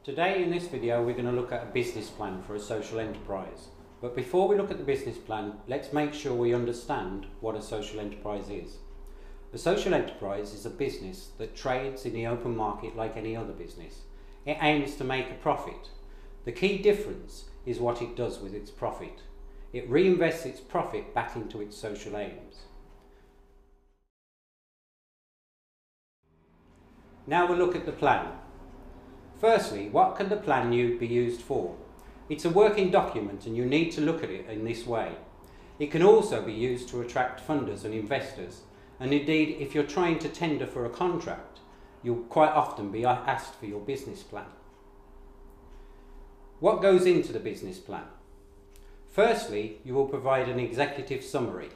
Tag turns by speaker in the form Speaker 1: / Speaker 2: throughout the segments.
Speaker 1: Today in this video we're going to look at a business plan for a social enterprise. But before we look at the business plan, let's make sure we understand what a social enterprise is. A social enterprise is a business that trades in the open market like any other business. It aims to make a profit. The key difference is what it does with its profit. It reinvests its profit back into its social aims. Now we'll look at the plan. Firstly, what can the plan be used for? It's a working document and you need to look at it in this way. It can also be used to attract funders and investors, and indeed if you're trying to tender for a contract, you'll quite often be asked for your business plan. What goes into the business plan? Firstly, you will provide an executive summary.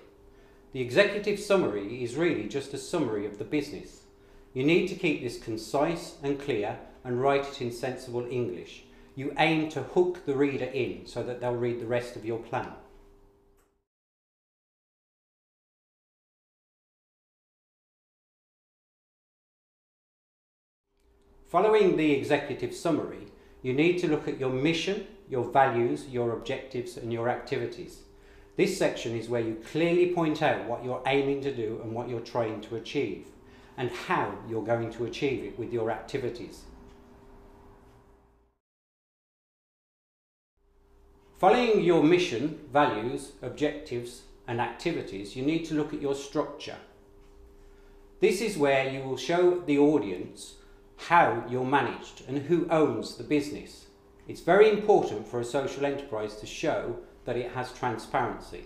Speaker 1: The executive summary is really just a summary of the business. You need to keep this concise and clear and write it in sensible English. You aim to hook the reader in so that they'll read the rest of your plan. Following the executive summary, you need to look at your mission, your values, your objectives and your activities. This section is where you clearly point out what you're aiming to do and what you're trying to achieve, and how you're going to achieve it with your activities. Following your mission, values, objectives and activities, you need to look at your structure. This is where you will show the audience how you're managed and who owns the business. It's very important for a social enterprise to show that it has transparency.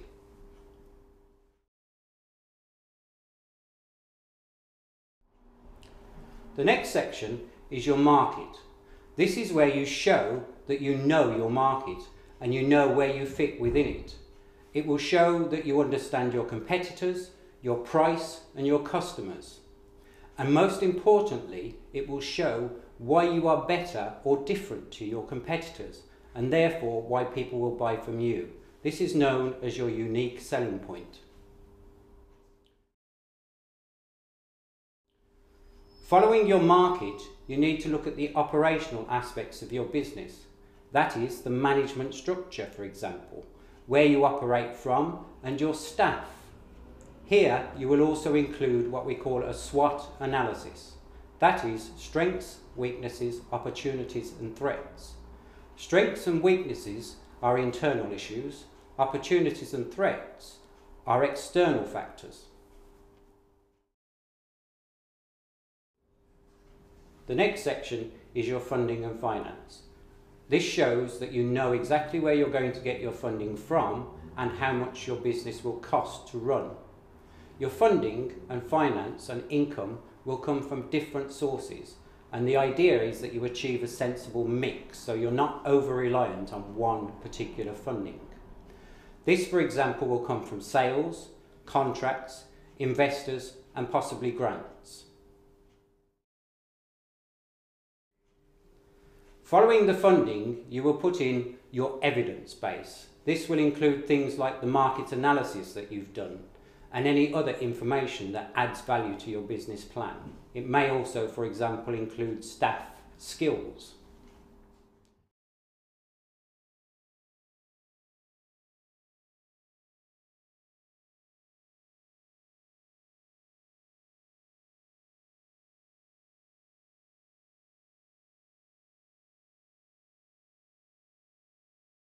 Speaker 1: The next section is your market. This is where you show that you know your market and you know where you fit within it. It will show that you understand your competitors, your price and your customers. And most importantly, it will show why you are better or different to your competitors and therefore why people will buy from you. This is known as your unique selling point. Following your market, you need to look at the operational aspects of your business. That is the management structure, for example, where you operate from and your staff. Here you will also include what we call a SWOT analysis. That is strengths, weaknesses, opportunities and threats. Strengths and weaknesses are internal issues. Opportunities and threats are external factors. The next section is your funding and finance. This shows that you know exactly where you're going to get your funding from and how much your business will cost to run. Your funding and finance and income will come from different sources, and the idea is that you achieve a sensible mix so you're not over-reliant on one particular funding. This, for example, will come from sales, contracts, investors and possibly grants. Following the funding, you will put in your evidence base. This will include things like the market analysis that you've done and any other information that adds value to your business plan. It may also, for example, include staff skills.